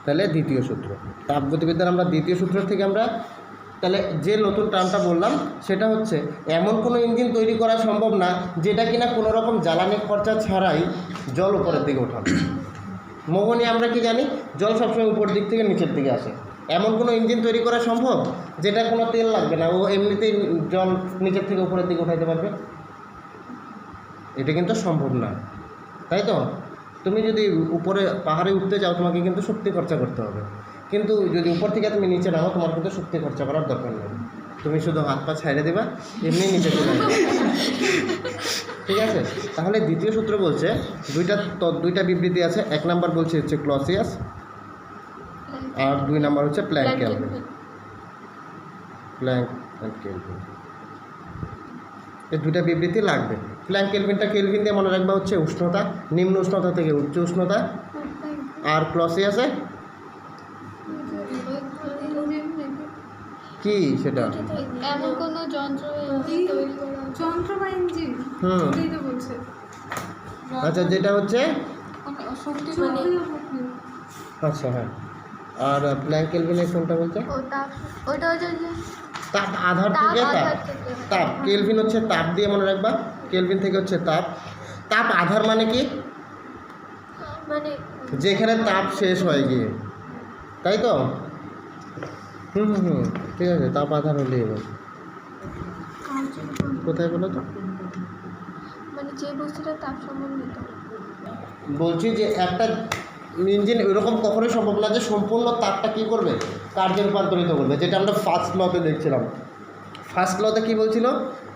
তাহলে দ্বিতীয় সূত্র। তাপগতিবিদ্যার আমরা দ্বিতীয় সূত্র থেকে আমরা তাহলে যে নতুন টার্মটা বললাম সেটা হচ্ছে এমন কোনো ইঞ্জিন তৈরি করা সম্ভব না যেটা কিনা কোনো রকম জ্বালানি খরচা ছাড়াই জল উপরের দিকে ওঠাবে। মোহনে আমরা কি জানি, জল সবসময় উপর দিক থেকে নিচের দিকে আসে। এমন কোনো ইঞ্জিন তৈরি করা সম্ভব যেটা কোনো তেল লাগবে না, ও এমনিতেই জল নিচের থেকে উপরের দিকে উঠাইতে পারবে? এটা কিন্তু সম্ভব না, তাই তো? তুমি যদি উপরে পাহাড়ে উঠতে যাও তোমাকে কিন্তু শক্তি খরচা করতে হবে, কিন্তু যদি উপর থেকে তুমি নিচে নামো তোমার কিন্তু শক্তি খরচা করার দরকার নেই, তুমি শুধু হাত পা ছাইড়ে দেবা, এমনি নিচে চলে যাবে। ঠিক আছে? তাহলে দ্বিতীয় সূত্র বলছে দুইটা বিবৃতি আছে। এক নাম্বার বলছে হচ্ছে ক্লসিয়াস, আর 2 নাম্বার হচ্ছে Planck Kelvin. Planck and Kelvin, এই দুইটা বিবৃতি লাগবে। প্ল্যাঙ্ক কেলভিনটা কেলভিন দিয়ে মনে রাখবা হচ্ছে উষ্ণতা, নিম্ন উষ্ণতা থেকে উচ্চ উষ্ণতা। আর ক্লসিয়াসে কি সেটা এমন কোন যন্ত্র বা ইঞ্জিন বলছে। আচ্ছা, যেটা হচ্ছে শক্তি আচ্ছা হ্যাঁ। আর প্ল্যাঙ্ক কেলভিনের কোনটা বলছে? ওটা হচ্ছে তাপ আধার থেকে তাপ। কেলভিন হচ্ছে তাপ দিয়ে মনে রাখবা, কেলভিন থেকে হচ্ছে তাপ। তাপ আধার মানে কি? মানে যেখানে তাপ শেষ হয়ে গিয়ে, তাই তো? ঠিক আছে, তাপ আধার হলেই হবে। কোথায় বলো তো? মানে যে বস্তুটা তাপ সম্বন্ধিত। বলছি যে একটা ইঞ্জিন এরকম কখনোই সম্ভব না যে সম্পূর্ণ তাপটা কী করবে, কার্যে রূপান্তরিত করবে, যেটা আমরা ফার্স্ট লতে দেখছিলাম। ফার্স্ট লতে কী বলছিল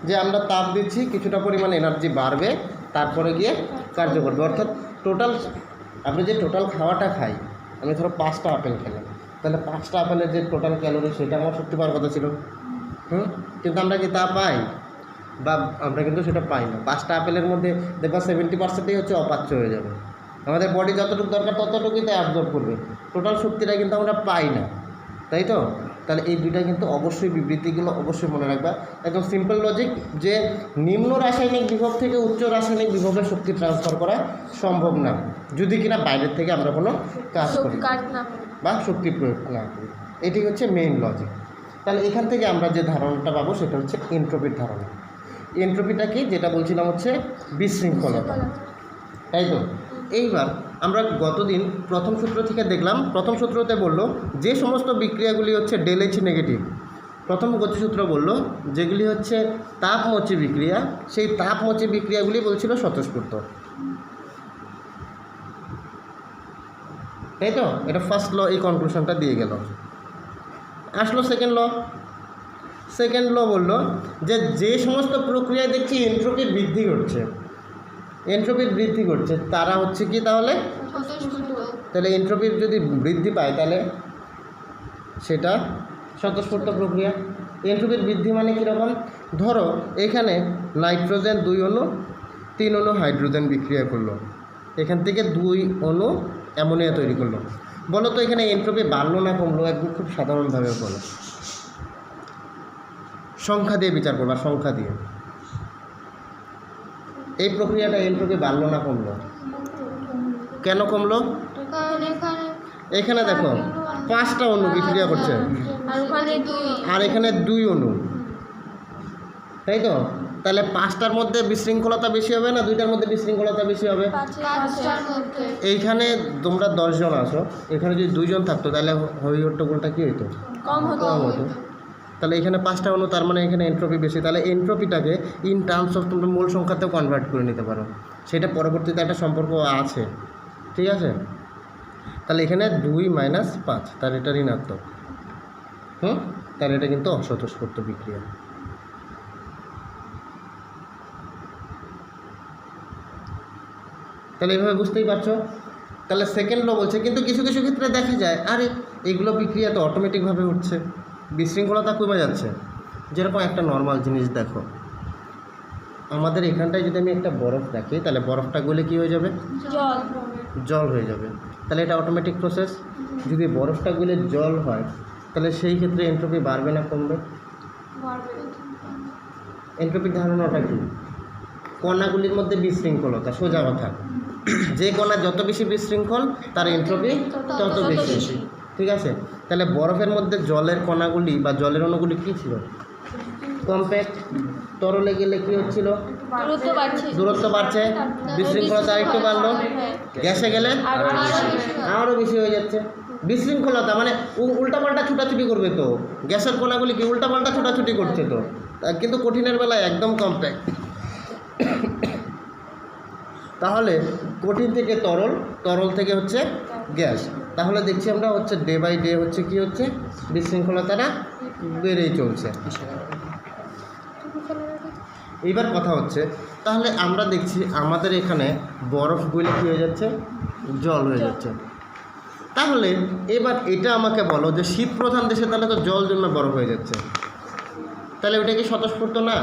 যে আমরা তাপ দিচ্ছি, কিছুটা পরিমাণ এনার্জি বাড়বে, তারপরে গিয়ে কার্য করবে। অর্থাৎ টোটাল আপনি যে টোটাল খাওয়াটা খাই, আমি ধরো 5টা আপেল খেলাম, তাহলে 5টা আপেলের যে টোটাল ক্যালোরি সেটা আমার শক্তি পাওয়ার কথা ছিল। কিন্তু আমরা কি তা পাই? বা আমরা কিন্তু সেটা পাই না। 5টা আপেলের মধ্যে দেখবা 70%ই হচ্ছে অপাচ্য হয়ে যাবে। আমাদের বডি যতটুকু দরকার ততটুকুই তাই অ্যাবজর্ব করবে, টোটাল শক্তিটা কিন্তু আমরা পাই না, তাই তো? তাহলে এই দুইটা কিন্তু অবশ্যই বিবৃতিগুলো অবশ্যই মনে রাখবা। একদম সিম্পল লজিক যে নিম্ন রাসায়নিক বিভব থেকে উচ্চ রাসায়নিক বিভবের শক্তি ট্রান্সফার করা সম্ভব না যদি কিনা বাইরের থেকে আমরা কোনো কাজ করি বা শক্তি প্রয়োগ না করি। এটি হচ্ছে মেইন লজিক। তাহলে এখান থেকে আমরা যে ধারণাটা পাবো সেটা হচ্ছে এন্ট্রপির ধারণা। এন্ট্রপিটা কি, যেটা বলছিলাম হচ্ছে বিশৃঙ্খলতা, তাই তো? এইবার আমরা গতদিন প্রথম সূত্র থেকে দেখলাম, প্রথম সূত্রতে বললো যে সমস্ত বিক্রিয়াগুলি হচ্ছে ΔH নেগেটিভ, প্রথম গতিসূত্র বললো যেগুলি হচ্ছে তাপমোচী বিক্রিয়া, সেই তাপমোচী বিক্রিয়াগুলি বলছিল স্বতঃস্ফূর্ত, তাই তো? এটা ফার্স্ট ল, এই কনক্লুশনটা দিয়ে গেল। আসলো সেকেন্ড ল বললো যে সমস্ত প্রক্রিয়ায় দেখছি এন্ট্রপির বৃদ্ধি ঘটছে তারা হচ্ছে কি তাহলে? তাহলে এন্ট্রপির যদি বৃদ্ধি পায় তাহলে সেটা স্বতঃস্ফূর্ত প্রক্রিয়া। এন্ট্রপির বৃদ্ধি মানে কীরকম? ধরো এখানে নাইট্রোজেন 2 অণু 3 অণু হাইড্রোজেন বিক্রিয়া করলো, এখান থেকে 2 অণু অ্যামোনিয়া তৈরি করলো। বলো তো এখানে এন্ট্রপি বাড়লো না কমলো? একদম খুব সাধারণভাবে বলো, সংখ্যা দিয়ে বিচার করবা, সংখ্যা দিয়ে। এই প্রক্রিয়াটা এন্ট্রপি বাড়লো না কমলো? কেন কমলো? এখানে দেখো 5টা অণু বিক্রিয়া করছে আর এখানে 2 অণু, তাই তো? তাহলে 5টার মধ্যে বিশৃঙ্খলতা বেশি হবে না 2টার মধ্যে বিশৃঙ্খলতা বেশি হবে? এইখানে তোমরা 10 জন আসো, এখানে যদি 2 জন থাকতো তাহলে হই হট্টগোলটা কী হইতো? কম হতো। তাহলে এখানে 5টা অণু, তার মানে এখানে এন্ট্রপি বেশি। তাহলে এন্ট্রপিটাকে ইন টার্মস অফ তোমরা মূল সংখ্যাতেও কনভার্ট করে নিতে পারো, সেটা পরবর্তীতে একটা সম্পর্ক আছে, ঠিক আছে? তাহলে এখানে 2 - 5, তার এটা ঋণাত্মক। তাহলে এটা কিন্তু অস্বতঃস্ফূর্ত বিক্রিয়া। তাহলে এইভাবে বুঝতেই পারছো। তাহলে সেকেন্ড ল বলছে কিন্তু কিছু কিছু ক্ষেত্রে দেখা যায় আরে এগুলো বিক্রিয়া তো অটোমেটিকভাবে উঠছে, বিশৃঙ্খলতা কমে যাচ্ছে। যেরকম একটা নর্মাল জিনিস দেখো, আমাদের এখানটায় যদি আমি একটা বরফ রাখি তাহলে বরফটা গলে কী হয়ে যাবে? জল হয়ে যাবে। তাহলে এটা অটোমেটিক প্রসেস। যদি বরফটা গলে জল হয় তাহলে সেই ক্ষেত্রে এন্ট্রপি বাড়বে না কমবে? এন্ট্রপির ধারণাটা কি? কণাগুলির মধ্যে বিশৃঙ্খলতা, সোজা কথা। যে কণা যত বেশি বিশৃঙ্খল তার এন্ট্রপি তত বেশি। ঠিক আছে, তাহলে বরফের মধ্যে জলের কণাগুলি বা জলের অণুগুলি কী ছিল? কম্প্যাক্ট। তরলে গেলে কী হচ্ছিল? দূরত্ব বাড়ছে, বিশৃঙ্খলতা একটু বাড়লো। গ্যাসে গেলে আরও বেশি হয়ে যাচ্ছে বিশৃঙ্খলতা, মানে উল্টাপাল্টা ছুটাছুটি করবে তো। গ্যাসের কণাগুলি কি উল্টাপাল্টা ছুটাছুটি করছে তো, কিন্তু কঠিনের বেলায় একদম কম্প্যাক্ট। তাহলে কঠিন থেকে তরল, তরল থেকে হচ্ছে গ্যাস। তাহলে দেখছি আমরা হচ্ছে ডে বাই ডে হচ্ছে কি হচ্ছে বিশৃঙ্খলতাটা বেড়েই চলছে। এইবার কথা হচ্ছে, তাহলে আমরা দেখছি আমাদের এখানে বরফগুলো কী হয়ে যাচ্ছে? জল হয়ে যাচ্ছে। তাহলে এবার এটা আমাকে বলো যে শীত প্রধান দেশে তাহলে তো জল জমে বরফ হয়ে যাচ্ছে, তাহলে ওটা কি স্বতঃস্ফূর্ত না?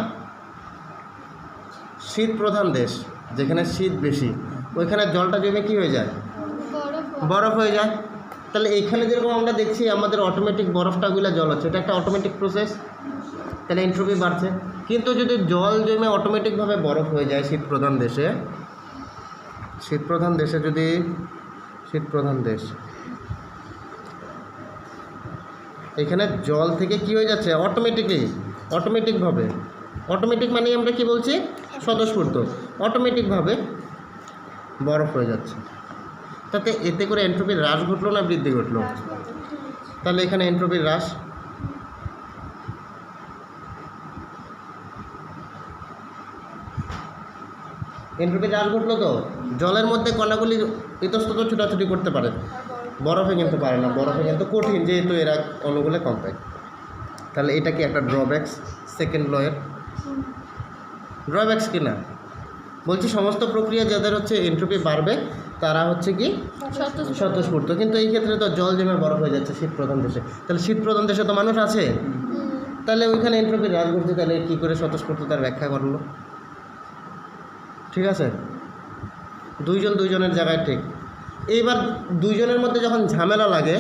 শীত প্রধান দেশ যেখানে শীত বেশি, ওইখানে জলটা জমে কী হয়ে যায়? বরফ হয়ে যায়। তাহলে এইখানে যেরকম আমরা দেখছি আমাদের অটোমেটিক বরফটাগুলো জল হচ্ছে, এটা একটা অটোমেটিক প্রসেস, তাহলে এন্ট্রপি বাড়ছে। কিন্তু যদি জল জমে অটোমেটিকভাবে বরফ হয়ে যায় শীত প্রধান দেশে, যদি শীত প্রধান দেশ, এখানে জল থেকে কি হয়ে যাচ্ছে? অটোমেটিকভাবে অটোমেটিক মানে আমরা কি বলছি? স্বতঃস্ফূর্ত। অটোমেটিকভাবে বরফ হয়ে যাচ্ছে। তাতে এতে করে এন্ট্রপির হ্রাস ঘটলো না বৃদ্ধি ঘটলো? তাহলে এখানে এন্ট্রপির হ্রাস। এন্ট্রপির হ্রাস ঘটলো তো। জলের মধ্যে কণাগুলি ইতস্তত ছুটাছুটি করতে পারে, বরফে কিন্তু পারে না। বরফে কিন্তু কঠিন, যেহেতু এরা অণুগুলো কম্প্যাক্ট। তাহলে এটা কি একটা ড্রব্যাক্স সেকেন্ড লয়ের? ড্রব্যাক্স কি না? বলছি সমস্ত প্রক্রিয়া যাদের হচ্ছে এন্ট্রপি বাড়বে তারা হচ্ছে কি স্বতঃস্ফূর্ত। কিন্তু এই ক্ষেত্রে তো জল জমে বরফ হয়ে যাচ্ছে শীত প্রধান দেশে। তাহলে শীত প্রধান দেশে তো মানুষ আছে, তাহলে ওইখানে এন্ট্রপির হ্রাস ঘটছে। তাহলে কী করে স্বতঃস্ফূর্ততার ব্যাখ্যা করলো? ঠিক আছে, দুইজনের জায়গায় ঠিক। এইবার দুইজনের মধ্যে যখন ঝামেলা লাগে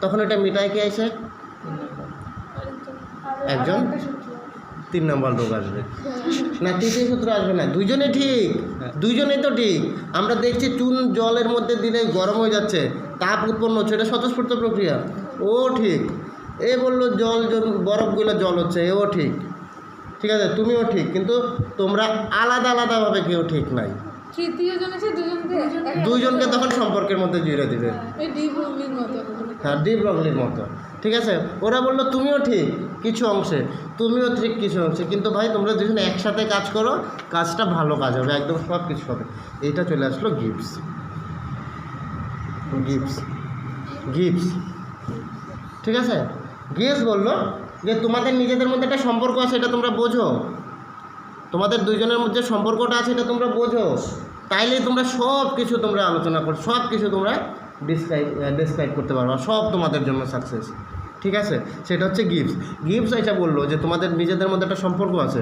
তখন এটা মিটায় কে আসে? একজন। 3 নম্বর লোক আসবে না, তৃতীয় সূত্র আসবে না। দুইজনে ঠিক, দুইজনেই তো ঠিক। আমরা দেখছি চুন জলের মধ্যে দিলে গরম হয়ে যাচ্ছে, তাপ উৎপন্ন হচ্ছে, এটা স্বতঃস্ফূর্ত প্রক্রিয়া। ও ঠিক। এ বললো জল বরফগুলো জল হচ্ছে, এও ঠিক। ঠিক আছে, তুমিও ঠিক, কিন্তু তোমরা আলাদা আলাদাভাবে কেউ ঠিক নাই। দুইজনকে তখন সম্পর্কের মধ্যে জুড়ে দিবে। হ্যাঁ, ডিপ রগলির মতো। ঠিক আছে, ওরা বললো তুমিও ঠিক কিছু অংশে, তুমিও ঠিক কিছু অংশে, কিন্তু ভাই তোমরা দুজনে একসাথে কাজ করো, কাজটা ভালো কাজ হবে, একদম সব কিছু হবে। এইটা চলে আসলো গিবস। ঠিক আছে, গিবস বললো যে তোমাদের নিজেদের মধ্যে একটা সম্পর্ক আছে, এটা তোমরা বোঝো। তোমাদের দুইজনের মধ্যে সম্পর্কটা আছে, এটা তোমরা বোঝো। তাইলেই তোমরা সব কিছু তোমরা আলোচনা করো, সব কিছু তোমরা ডিসক্রাইব করতে পারবা, সব তোমাদের জন্য সাকসেস। ঠিক আছে, সেটা হচ্ছে গিবস এটা বললো যে তোমাদের নিজেদের মধ্যে একটা সম্পর্ক আছে।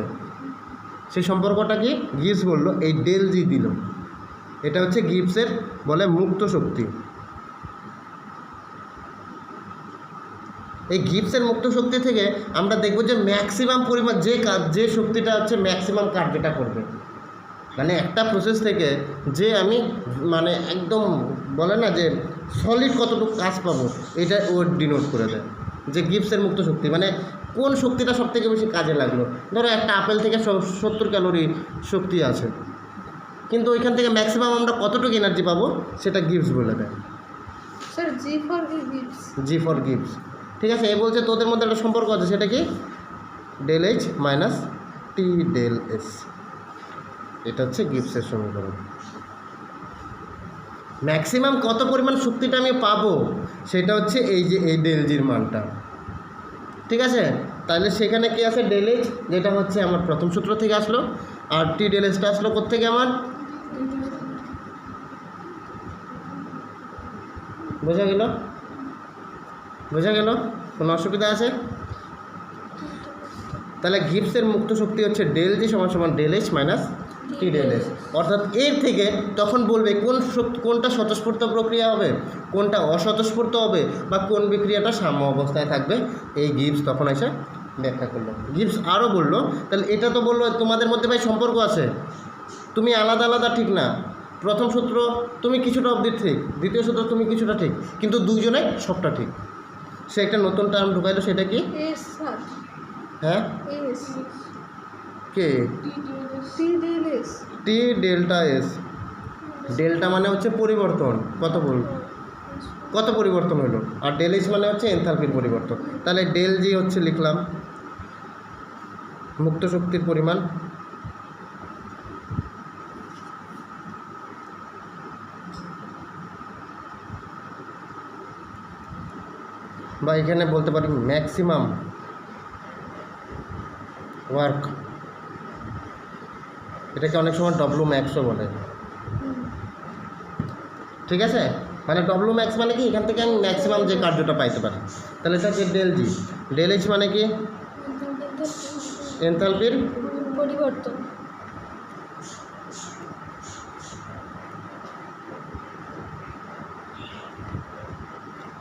সেই সম্পর্কটা কি? গিবস বললো এই ডেল জি দিল, এটা হচ্ছে গিবসের বলে মুক্ত শক্তি। এই গিবসের মুক্ত শক্তি থেকে আমরা দেখব যে ম্যাক্সিমাম পরিমাণ যে শক্তিটা হচ্ছে ম্যাক্সিমাম কার্যটা করবে, মানে একটা প্রসেস থেকে যে আমি মানে একদম বলে না যে সলিড কতটুকু কাজ পাবো, এটা ও ডিনোট করে দেয় যে গিবসের মুক্ত শক্তি। মানে কোন শক্তিটা সব থেকে বেশি কাজে লাগলো। ধরো একটা আপেল থেকে 70 ক্যালোরি শক্তি আছে, কিন্তু ওইখান থেকে ম্যাক্সিমাম আমরা কতটুকু এনার্জি পাবো সেটা গিবস বলে দেয়। Sir G for Gibbs. ঠিক আছে, এ বলছে তোদের মধ্যে একটা সম্পর্ক আছে, সেটা কি? Del H minus T del S. এটা হচ্ছে গিবসের সমীকরণ। ম্যাক্সিমাম কত পরিমাণ শক্তিটা আমি পাবো সেটা হচ্ছে এই যে এই ডেল জির মানটা। ঠিক আছে, তাহলে সেখানে কি আছে? ডেল এইচ, যেটা হচ্ছে আমার প্রথম সূত্র থেকে আসলো, আর টি ডেল এসটা আসলো কোত্থেকে? আমার বোঝা গেল? কোনো অসুবিধা আছে? তাহলে গিবসের মুক্ত শক্তি হচ্ছে ডেল জি সমান del H minus T del S. অর্থাৎ এর থেকে তখন বলবে কোনটা স্বতঃস্ফূর্ত প্রক্রিয়া হবে, কোনটা অস্বতঃস্ফূর্ত হবে, বা কোন বিক্রিয়াটা সাম্য অবস্থায় থাকবে, এই গিবস তখন এসে ব্যাখ্যা করলো। গিবস আরও বললো, তাহলে এটা তো বললো তোমাদের মধ্যে ভাই সম্পর্ক আছে, তুমি আলাদা আলাদা ঠিক না, প্রথম সূত্র তুমি কিছুটা অবধি ঠিক, দ্বিতীয় সূত্র তুমি কিছুটা ঠিক, কিন্তু দুইজনে সবটা ঠিক। সে একটা নতুন টার্ম ঢুকাইলো, সেটা কি? এস স্যার, হ্যাঁ, এস কে? টি ডেল এস। টি ডেল্টা এস। ডেল্টা মানে হচ্ছে পরিবর্তন, কত পরিবর্তন হলো, আর ডেল এইচ মানে হচ্ছে এনথালপির পরিবর্তন। তাহলে ডেল জি হচ্ছে লিখলাম মুক্ত শক্তির পরিমাণ, বা এখানে বলতে পারি ম্যাক্সিমাম ওয়ার্ক, এটাকে অনেক সময় ডব্লু ম্যাক্সও বলে। ঠিক আছে, মানে ডব্লু ম্যাক্স মানে কি, এখান থেকে আমি ম্যাক্সিমাম যে কার্যটা পাইতে পারি। তাহলে এটা হচ্ছে ডেল জি। ডেল এইচ মানে কি? এনথালপির পরিবর্তন।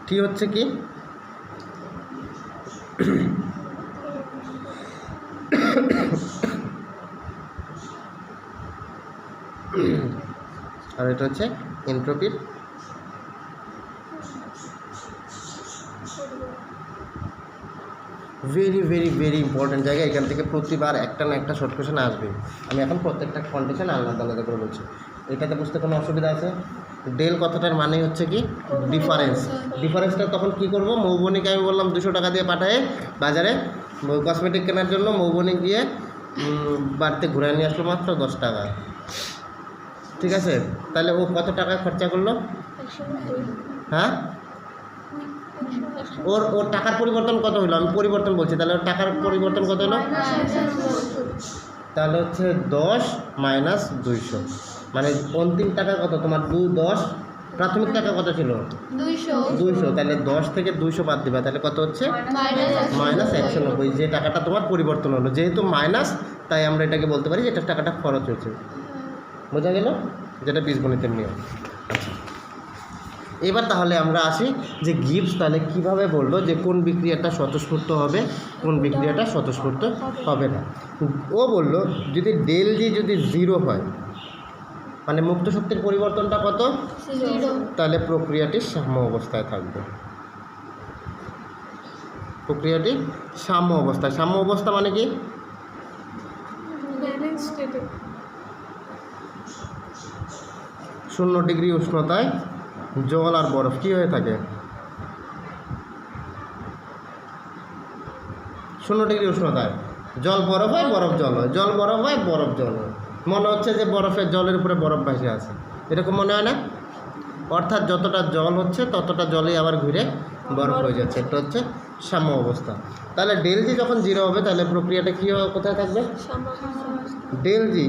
টি হচ্ছে কি? আর এটা হচ্ছে এনট্রপির ভেরি ভেরি ভেরি ইম্পর্টেন্ট জায়গা। এখান থেকে প্রতিবার একটা না একটা শর্ট কোয়েশ্চেন আসবে। আমি এখন প্রত্যেকটা কন্ডিশন আলাদা আলাদা করে বলছি। এটাতে বুঝতে কোনো অসুবিধা আছে? ডেল কথাটার মানে হচ্ছে কি? ডিফারেন্স। ডিফারেন্সটা তখন কি করব? মৌবনিকে আমি বললাম 200 টাকা দিয়ে পাঠায় বাজারে কসমেটিক কেনার জন্য, মৌবনিক গিয়ে বাড়িতে ঘুরে নিয়ে আসলো মাত্র 10 টাকা। ঠিক আছে, তাহলে ও কত টাকা খরচা করলো? হ্যাঁ, ওর টাকার পরিবর্তন কত হলো? আমি পরিবর্তন বলছি, তাহলে ওর টাকার পরিবর্তন কত হলো? তাহলে হচ্ছে 10 মাইনাস 200, মানে অন্তিম টাকা কত তোমার? 10। প্রাথমিক টাকা কত ছিল? 200। তাহলে 10 থেকে 200 বাদ দিবা, তাহলে কত হচ্ছে? মাইনাস 190, যে টাকাটা তোমার পরিবর্তন হলো। যেহেতু মাইনাস, তাই আমরা এটাকে বলতে পারি যে এটা টাকাটা খরচ হয়েছে। বোঝা গেল? যেটা বীজগণিতের নিয়ম। এবার তাহলে আমরা আসি যে গিবস তাহলে কিভাবে বললো যে কোন বিক্রিয়াটা স্বতঃস্ফূর্ত হবে, কোন বিক্রিয়াটা স্বতঃস্ফূর্ত হবে না। ও বলল যদি ডেল জি যদি 0 হয়, মানে মুক্ত শক্তির পরিবর্তনটা কত? তাহলে প্রক্রিয়াটি সাম্য অবস্থায় থাকবে। প্রক্রিয়াটি সাম্য অবস্থায়। সাম্য অবস্থা মানে কি? 0 ডিগ্রি উষ্ণতায় জল আর বরফ কি হয়ে থাকে? 0 ডিগ্রি উষ্ণতায় জল বরফ হয়, বরফ জল হয়, জল বরফ হয়, বরফ জল হয়। মনে হচ্ছে যে বরফের জলের উপরে বরফ ভাসে আছে, এরকম মনে হয় না? অর্থাৎ যতটা জল হচ্ছে ততটা জলই আবার ঘুরে বরফ হয়ে যাচ্ছে। এটা হচ্ছে সাম্য অবস্থা। তাহলে ডেল জি যখন 0 হবে, তাহলে প্রক্রিয়াটা কী কোথায় থাকবে? ডেল জি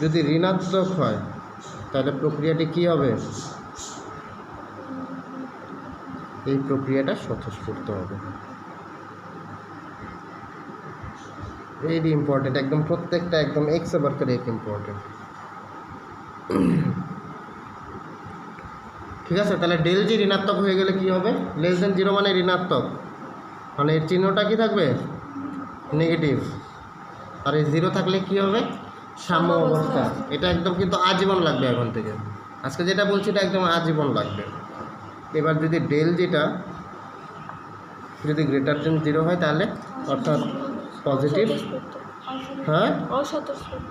যদি ঋণাত্মক হয়, তাহলে প্রক্রিয়াটি কী হবে? এই প্রক্রিয়াটা স্বতঃস্ফূর্ত হবে। ভেরি ইম্পর্টেন্ট, একদম প্রত্যেকটা একদম এক্স ওভার করে এক ইম্পর্টেন্ট। ঠিক আছে, তাহলে ডেল জি ঋণাত্মক হয়ে গেলে কি হবে? লেস দেন 0 মানে ঋণাত্মক, মানে এর চিহ্নটা কি থাকবে? নেগেটিভ। আর এই 0 থাকলে কি হবে? সাম্য অবস্থা। এটা একদম কিন্তু আজীবন লাগবে এখন থেকে। আজকে যেটা বলছি এটা একদম আজীবন লাগবে। এবার যদি ডেল জিটা যদি গ্রেটার দেন 0 হয়, তাহলে অর্থাৎ পজিটিভ, হ্যাঁ,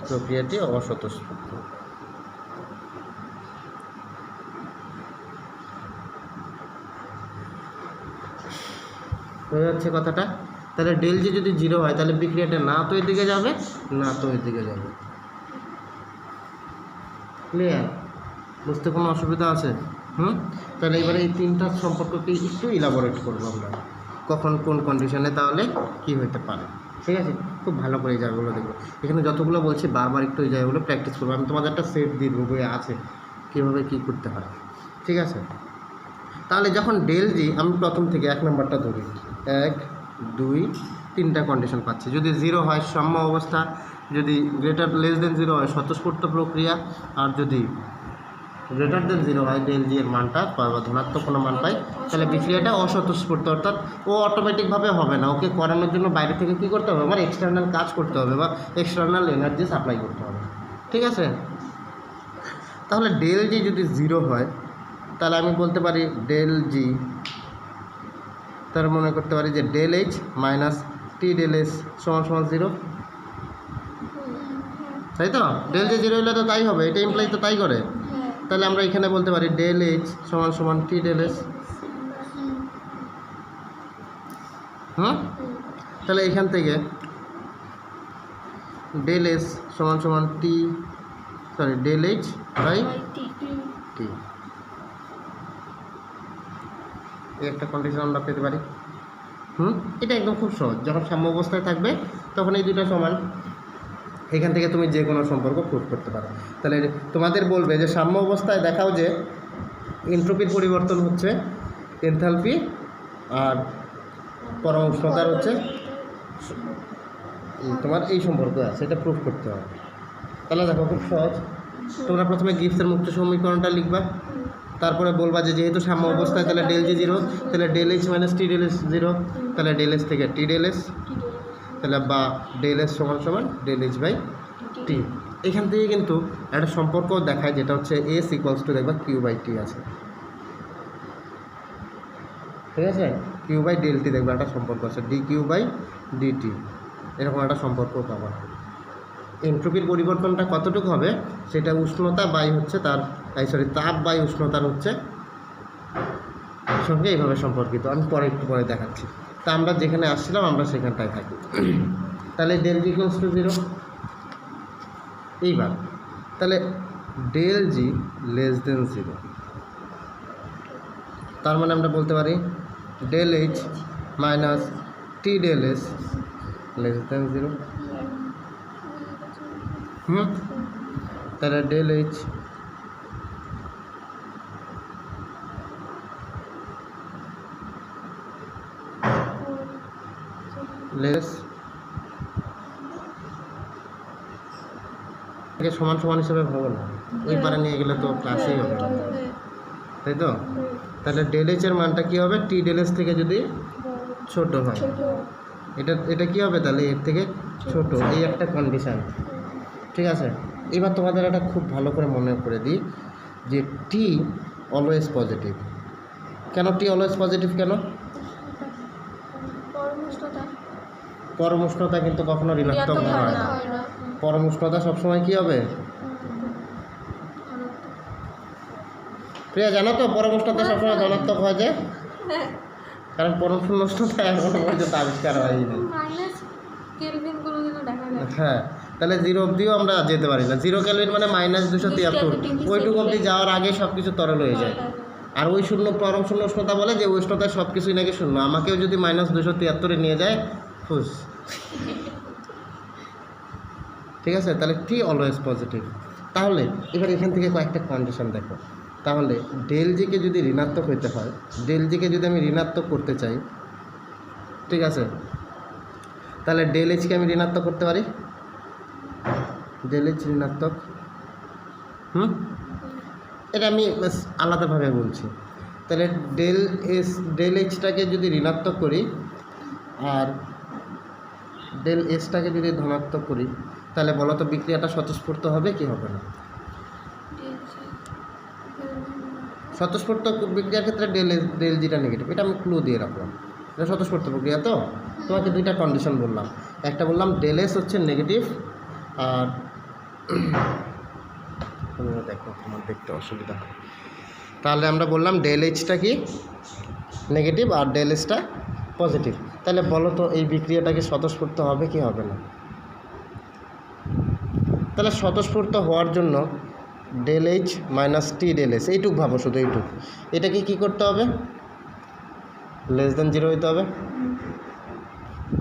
প্রক্রিয়াটি অস্বতঃস্ফূর্ত। হয়ে যাচ্ছে কথাটা? তাহলে ডেল জি যদি 0 হয়, তাহলে বিক্রিয়াটা না তো এদিকে যাবে, না তো এদিকে যাবে। ক্লিয়ার? বুঝতে কোনো অসুবিধা আছে? তাহলে এবারে এই তিনটা সম্পর্ককে একটু ইলাবোরেট করবো আমরা, কখন কোন কন্ডিশনে তাহলে কি হতে পারে। ঠিক আছে, খুব ভালো করে এই জায়গাগুলো দেখবো। এখানে যতগুলো বলছি বারবার একটু এই জায়গাগুলো প্র্যাকটিস করবো। আমি তোমাদের একটা সেট দিয়ে দেবো, বইয়ে আছে কীভাবে কী করতে হয়। ঠিক আছে, তাহলে যখন ডেল জি, আমি প্রথম থেকে 1 নম্বরটা ধরি, 1, 2, 3টা কন্ডিশন পাচ্ছি। যদি 0 হয় সাম্য অবস্থা, যদি লেস দেন 0 হয় স্বতঃস্ফূর্ত প্রক্রিয়া, আর যদি গ্রেটার দেন 0 হয় ডেল জি এর মানটা বা ধনাত্মক কোনো মান পাই, তাহলে বিক্রিয়াটা অস্বতঃস্ফূর্ত, অর্থাৎ ও অটোমেটিকভাবে হবে না। ওকে করানোর জন্য বাইরে থেকে কী করতে হবে? আমার এক্সটার্নাল কাজ করতে হবে বা এক্সটার্নাল এনার্জি সাপ্লাই করতে হবে। ঠিক আছে, তাহলে ডেল জি যদি 0 হয় তাহলে আমি বলতে পারি ডেল জি, তার মনে করতে পারি যে del H minus T del S সমান সমান 0, তাই তো? ডেল জি 0 হলে তো তাই হবে, এটা ইমপ্লাই তো তাই করে। হ্যাঁ। তাহলে আমরা এখানে বলতে পারি ডেল এইচ সমান সমান টি ডেল এস। তাহলে এখান থেকে ডেল এস সমান সমান টি, sorry del H by T, এই একটা কন্ডিশন আমরা পেতে পারি। এটা একদম খুব সহজ, যখন সাম্য অবস্থায় থাকবে তখন এই দুটো সমান, এখান থেকে তুমি যে কোনো সম্পর্ক প্রুভ করতে পারো। তাহলে তোমাদের বলবে যে সাম্য অবস্থায় দেখাও যে এনট্রপির পরিবর্তন হচ্ছে এনথালপি আর পরম উষ্ণতার হচ্ছে তোমার এই সম্পর্ক আছে, এটা প্রুফ করতে হবে। তাহলে দেখো খুব সহজ, তোমরা প্রথমে গিবসের মুক্ত সমীকরণটা লিখবা, তারপরে বলবা যে যেহেতু সাম্য অবস্থায় তাহলে ডেল জি 0, তাহলে del H minus T del S 0, তাহলে ডেল এস থেকে টি ডেল এস, তাহলে বা ডেল এস সমান সমান ডেল এইচ বাই টি। এখান থেকে কিন্তু একটা সম্পর্ক দেখায় যেটা হচ্ছে এস ইকুয়ালস টু দেখবা কিউ বাই টি আছে, ঠিক আছে? কিউ বাই ডেল টি দেখবা একটা সম্পর্ক আছে, ডি কিউ বাই ডিটি, এরকম একটা সম্পর্ক পাবা। এনট্রপির পরিবর্তনটা কতটুকু হবে সেটা উষ্ণতা বাই হচ্ছে তার তাপ বাই উষ্ণতার হচ্ছে সঙ্গে এইভাবে সম্পর্কিত। আমি পরে একটু পরে দেখাচ্ছি। তা আমরা যেখানে আসছিলাম আমরা সেখানটায় থাকি। তাহলে ডেল জি ইকুয়ালস টু 0। এইবার তাহলে ডেল জি লেস দেন 0, তার মানে আমরা বলতে পারি del H minus T del S less than 0। তাহলে ডেল এইচ লেস একে সমান সমান হিসেবে ভাবো না, ওই পারে নিয়ে গেলে তো ক্লাসেই হবে না, তাই তো? তাহলে ডেল এইচ এর মানটা কী হবে, টি ডেল এস থেকে যদি ছোট হয়, এটা কী হবে তাহলে এর থেকে ছোট, এই একটা কন্ডিশান, ঠিক আছে? এবার তোমাদের এটা খুব ভালো করে মনে করে দিই যে টি অলওয়েজ পজিটিভ। কেন টি অলওয়েজ পজিটিভ কেন? পরম উষ্ণতা কিন্তু কখনো ঋণাত্মক হয় না, পরম উষ্ণতা সবসময় কী হবে? প্রিয়া জানো তো পরম উষ্ণতা সবসময় ধনাত্মক হয় যে, কারণ পরম শূন্য উষ্ণতা এখনো পর্যন্ত আবিষ্কার হয়নি। হ্যাঁ, তাহলে 0 অবধিও আমরা যেতে পারি না। 0 কেলভিন মানে -273, ওইটুকু অবধি যাওয়ার আগে সব কিছু তরল হয়ে যায়। আর ওই শূন্য পরম শূন্য উষ্ণতা বলে যে উষ্ণতায় সব কিছুই নাকি শূন্য, আমাকেও যদি -273 নিয়ে যায় খুশ, ঠিক আছে? তাহলে টি অলওয়েজ পজিটিভ। তাহলে এবার এখান থেকে কয়েকটা কন্ডিশন দেখো। তাহলে ডেল জিকে যদি ঋণাত্মক হইতে হয়, ডেল জিকে যদি আমি ঋণাত্মক করতে চাই, ঠিক আছে, তাহলে ডেল এইচকে আমি ঋণাত্মক করতে পারি, ডেল এইচ ঋণাত্মক। এটা আমি আলাদাভাবে বলছি। তাহলে ডেল এইচটাকে যদি ঋণাত্মক করি আর ডেল এসটাকে যদি ধনাত্মক করি, তাহলে বলো তো বিক্রিয়াটা স্বতঃস্ফূর্ত হবে কি হবে না? স্বতঃস্ফূর্ত বিক্রিয়ার ক্ষেত্রে ডেল জিটা নেগেটিভ, এটা আমি ক্লু দিয়ে রাখলাম। এটা স্বতঃস্ফূর্ত প্রক্রিয়া তো, তোমাকে দুইটা কন্ডিশন বললাম, একটা বললাম ডেল এস হচ্ছে নেগেটিভ, আর দেখো তোমার দেখতে অসুবিধা হয়, তাহলে আমরা বললাম ডেল এইচটা কি নেগেটিভ আর ডেল এসটা পজিটিভ। তাহলে বলো তো এই বিক্রিয়াটাকে স্বতঃস্ফূর্ত হবে কি হবে না? তাহলে স্বতঃস্ফূর্ত হওয়ার জন্য del H minus T del S, এইটুক ভাবো, শুধু এইটুক, এটাকে কী করতে হবে? লেস দেন 0 হইতে হবে,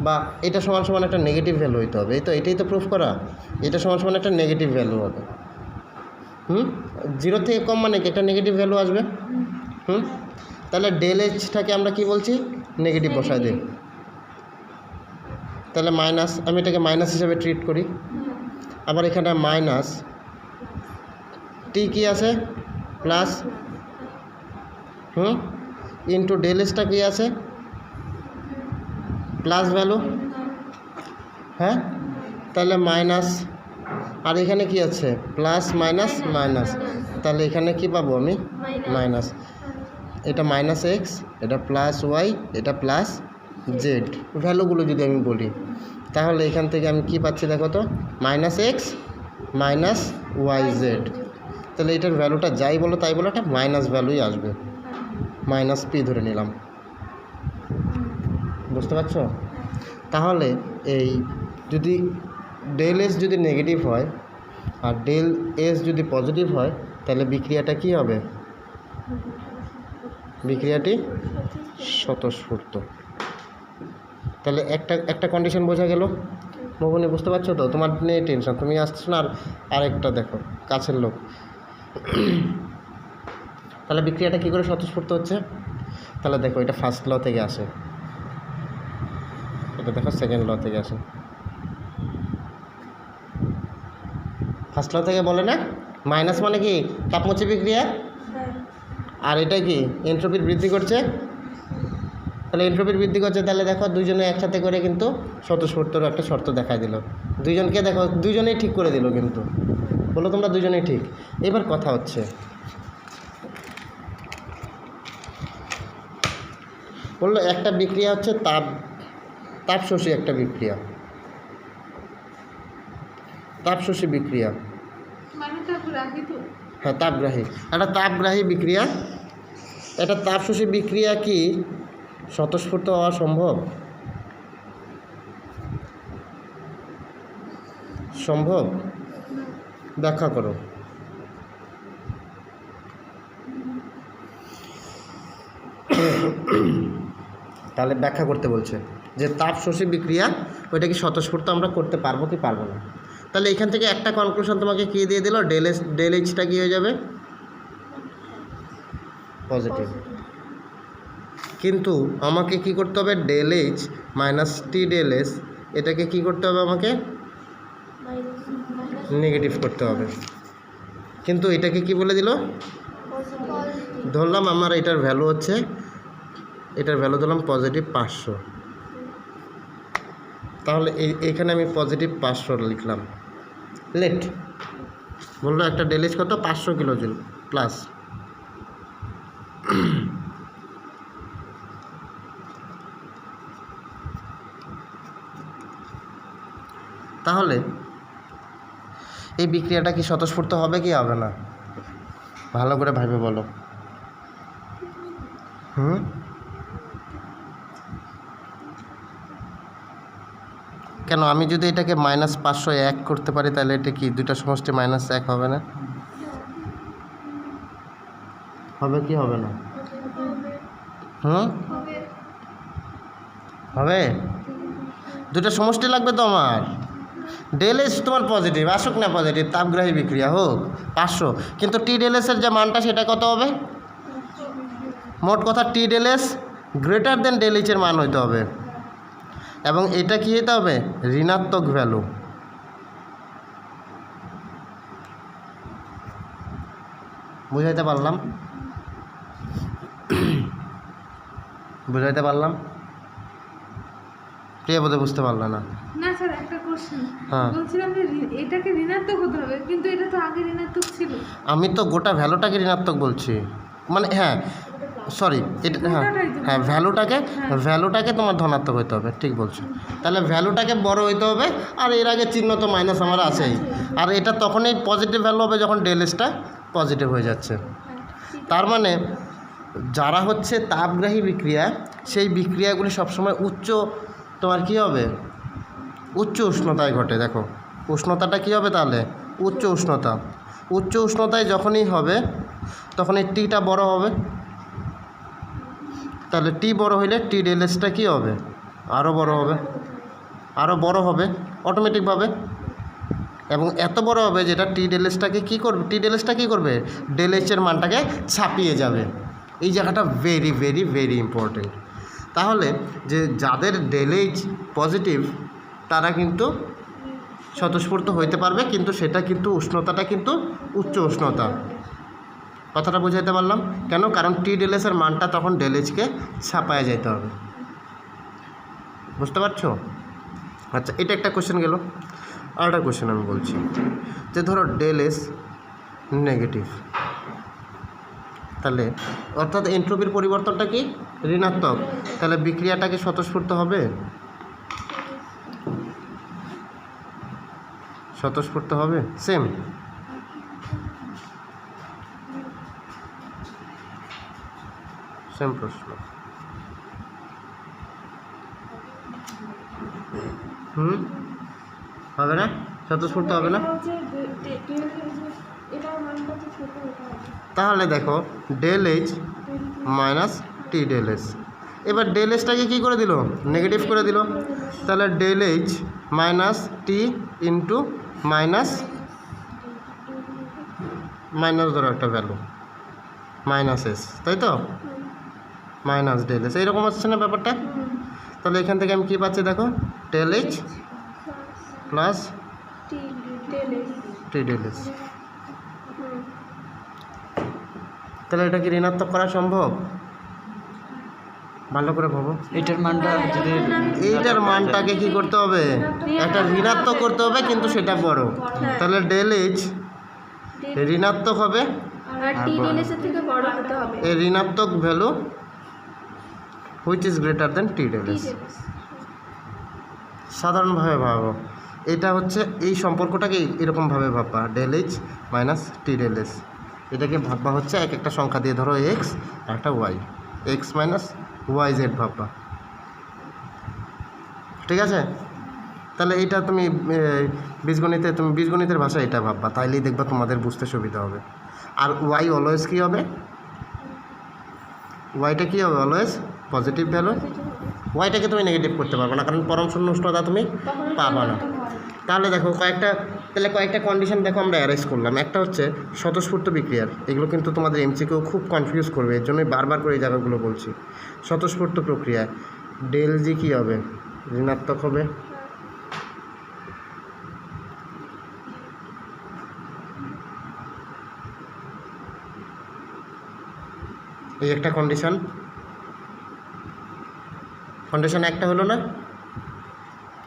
বা এটা সমান সমান একটা নেগেটিভ ভ্যালু হইতে হবে। এই তো এটাই তো প্রুফ করা, এটা সমান সমান একটা নেগেটিভ ভ্যালু হবে। 0 থেকে কম মানে একটা নেগেটিভ ভ্যালু আসবে। তাহলে ডেল এইচটাকে আমরা কি বলছি? নেগেটিভ বসায় দিই। তাহলে মাইনাস, আমি এটাকে মাইনাস হিসেবে ট্রিট করি। আবার এখানে মাইনাস টি কি আছে প্লাস, ইন্টু ডেল এসটা কি আছে প্লাস ভ্যালু, হ্যাঁ, তাহলে মাইনাস, আর এখানে কি আছে প্লাস মাইনাস মাইনাস, তাহলে এখানে কি পাবো আমি? মাইনাস। এটা মাইনাস এক্স, এটা প্লাস ওয়াই, এটা প্লাস জেড। ভ্যালুগুলো যদি আমি বলি তাহলে এখান থেকে আমি কি পাচ্ছি দেখো তো, minus X minus Y Z. তাহলে এটার ভ্যালুটা যাই বলো তাই বলো, একটা মাইনাস ভ্যালুই আসবে, মাইনাস পি ধরে নিলাম। বুঝতে পারছো? তাহলে এই যদি ডেল এস যদি নেগেটিভ হয় আর ডেল এস যদি পজিটিভ হয় তাহলে বিক্রিয়াটা কি হবে? বিক্রিয়াটি স্বতঃস্ফূর্ত। তাহলে একটা কন্ডিশন বোঝা গেল। মোহনী বুঝতে পারছো তো? তোমার নিয়ে টেনশন, তুমি আসছো না। আর আরেকটা দেখো, কাছের লোক। তাহলে বিক্রিয়াটা কী করে স্বতঃস্ফূর্ত হচ্ছে? তাহলে দেখো, এটা ফার্স্ট ল থেকে আসে, এটা দেখো সেকেন্ড ল থেকে আসে। ফার্স্ট ল থেকে বলে না, মাইনাস মানে কি? তাপমুচ্চ বিক্রিয়া। আর এটা কি? এন্ট্রপির বৃদ্ধি করছে। তাহলে এন্ট্রপির বৃদ্ধি করছে, তাহলে দেখো দুইজনে একসাথে করে কিন্তু স্বতঃস্ফূর্তর একটা শর্ত দেখায় দিল। দুইজনকে দেখো, দুইজনেই ঠিক করে দিল কিন্তু। বলো তোমরা দুইজনেই ঠিক। এবার কথা হচ্ছে, বললো একটা বিক্রিয়া হচ্ছে তাপশোষী একটা বিক্রিয়া, তাপশোষী বিক্রিয়া। হ্যাঁ, তাপগ্রাহী। একটা তাপগ্রাহী বিক্রিয়া, একটা তাপশোষী বিক্রিয়া কি স্বতঃস্ফূর্ত হওয়া সম্ভব? সম্ভব? ব্যাখ্যা করো। তাহলে ব্যাখ্যা করতে বলছে যে তাপশোষী বিক্রিয়া ওইটা কি স্বতঃস্ফূর্ত আমরা করতে পারবো কি পারবো না। তাহলে এখান থেকে একটা কনক্লুশন তোমাকে কী দিয়ে দিল, ডেল এইচটা কী হয়ে যাবে? পজিটিভ। কিন্তু আমাকে কি করতে হবে? Del H minus T del S, এটাকে কি করতে হবে? আমাকে নেগেটিভ করতে হবে। কিন্তু এটাকে কি বলে দিল? ধরলাম আমার এটার ভ্যালু হচ্ছে, এটার ভ্যালু ধরলাম পজিটিভ 500। তাহলে এইখানে আমি পজিটিভ 500 লিখলাম। লেট বললো একটা ডেল এইচ কত? 500 কিলোজুল প্লাস। তাহলে এই বিক্রিয়াটা কি স্বতঃস্ফূর্ত হবে কি হবে না? ভালো করে ভাবে বলো। কেন? আমি যদি এটাকে -500 1 করতে পারি তাহলে এটা কি দুইটা সমষ্টি -1 হবে না? হবে কি হবে না? হবে। দুটা সমষ্টি লাগবে তো আমার। ডেল এস তোমার পজিটিভ আসুক না, পজিটিভ তাপগ্রাহী বিক্রিয়া হোক 500, কিন্তু টি ডেল এসের যে মানটা সেটা কত হবে? মোট কথা T del S greater than del এইচের মান হইতে হবে, এবং এটা কী হতে হবে? ঋণাত্মক ভ্যালু। বুঝাইতে পারলাম? বুঝাইতে পারলাম? কে বোধ বুঝতে পারল না? না স্যার, একটা কোশ্চেন। হ্যাঁ, বলছিলাম যে এটাকে ঋণাত্মক হতে হবে, কিন্তু এটা তো আগে ঋণাত্মক ছিল। আমি তো গোটা ভ্যালুটাকে ঋণাত্মক বলছি, মানে হ্যাঁ সরি, এটা হ্যাঁ ভ্যালুটাকে তোমার ধনাত্মক হইতে হবে, ঠিক বলছো। তাহলে ভ্যালুটাকে বড় হইতে হবে, আর এর আগে চিহ্ন তো মাইনাস আমার আছেই। আর এটা তখনই পজিটিভ ভ্যালু হবে যখন ডেল এসটা পজিটিভ হয়ে যাচ্ছে। তার মানে যারা হচ্ছে তাপগ্রাহী বিক্রিয়া, সেই বিক্রিয়াগুলি সবসময় তোমার কী হবে? উচ্চ উষ্ণতায় ঘটে। দেখো উষ্ণতাটা কী হবে তাহলে? উচ্চ উষ্ণতা। উচ্চ উষ্ণতায় যখনই হবে তখন এই টিটা বড় হবে। তাহলে টি বড় হইলে টি ডেল এসটা কী হবে? আরও বড় হবে, আরও বড় হবে অটোমেটিকভাবে, এবং এত বড় হবে যেটা টি ডেল এসটাকে কী করবে? টি ডেল এসটা কী করবে? ডেল এইচের মানটাকে ছাপিয়ে যাবে। এই জায়গাটা ভেরি ভেরি ভেরি ইম্পর্টেন্ট। তাহলে যে যাদের ডেল এইচ পজিটিভ তারা কিন্তু স্বতঃস্ফূর্ত হইতে পারবে, কিন্তু সেটা কিন্তু উষ্ণতাটা কিন্তু উচ্চ উষ্ণতা। কথাটা বুঝাইতে পারলাম? কেন? কারণ টি ডেল এসের মানটা তখন ডেল এইচকে ছাপায় যেতে হবে। বুঝতে পারছো? আচ্ছা, এটা একটা কোশ্চেন গেল। আরেকটা কোশ্চেন আমি বলছি যে ধরো ডেল এস নেগেটিভ, তাহলে অর্থাৎ এন্ট্রপির পরিবর্তনটা কি ঋণাত্মক, তাহলে বিক্রিয়াটা কি স্বতঃস্ফূর্ত হবে? স্বতঃস্ফূর্ত হবে। সেম সেম প্রশ্ন। হবে না? স্বতঃস্ফূর্ত হবে না? তাহলে দেখো del H minus T del S, এবার ডেল এসটাকে কী করে দিল? নেগেটিভ করে দিল। তাহলে ডেল এইচ মাইনাস টি ইন্টু মাইনাস মাইনাস ধরো একটা ভ্যালু মাইনাস এস, তাই তো? মাইনাস ডেল এস এইরকম হচ্ছে না ব্যাপারটা? তাহলে এখান থেকে আমি কী পাচ্ছি দেখো, ডেল এইচ প্লাস টি ডেল এস। তাহলে এটা কি ঋণাত্মক করা সম্ভব? ভালো করে ভাবো। এটার মানটা যদি এইটার মানটাকে কি করতে হবে? একটা ঋণাত্মক করতে হবে, কিন্তু সেটা বড়। তাহলে ডেল এইচ ঋণাত্মক হবে, আর টি ডেলেসের থেকে বড় হতে হবে। এই ঋণাত্মক value which is greater than T del S. সাধারণভাবে ভাবো, এটা হচ্ছে এই সম্পর্কটাকে এরকমভাবে ভাববা, del H minus T del S. এটাকে ভাববা হচ্ছে এক একটা সংখ্যা দিয়ে, ধরো এক্স আর একটা Y, X minus Y Z ভাববা, ঠিক আছে? তাহলে এটা তুমি বীজগণিতের ভাষায় এটা ভাববা, তাইলেই দেখবা তোমাদের বুঝতে সুবিধা হবে। আর ওয়াই অলওয়েজ কী হবে? ওয়াইটা কী হবে? Always positive value. ওয়াইটাকে তুমি নেগেটিভ করতে পারবে না, কারণ পরম শূন্য উষ্ণতা তুমি পাবা না। তাহলে দেখো কয়েকটা কন্ডিশন দেখো আমরা অ্যারেঞ্জ করলাম। একটা হচ্ছে স্বতঃস্ফূর্ত বিক্রিয়ার, এগুলো কিন্তু তোমাদের এমসিকিউ খুব কনফিউজ করবে, এর জন্যই বারবার করে এই জায়গাগুলো বলছি। স্বতঃস্ফূর্ত প্রক্রিয়ায় ডেল জি কী হবে? ঋণাত্মক হবে। এই একটা কন্ডিশন একটা হলো না?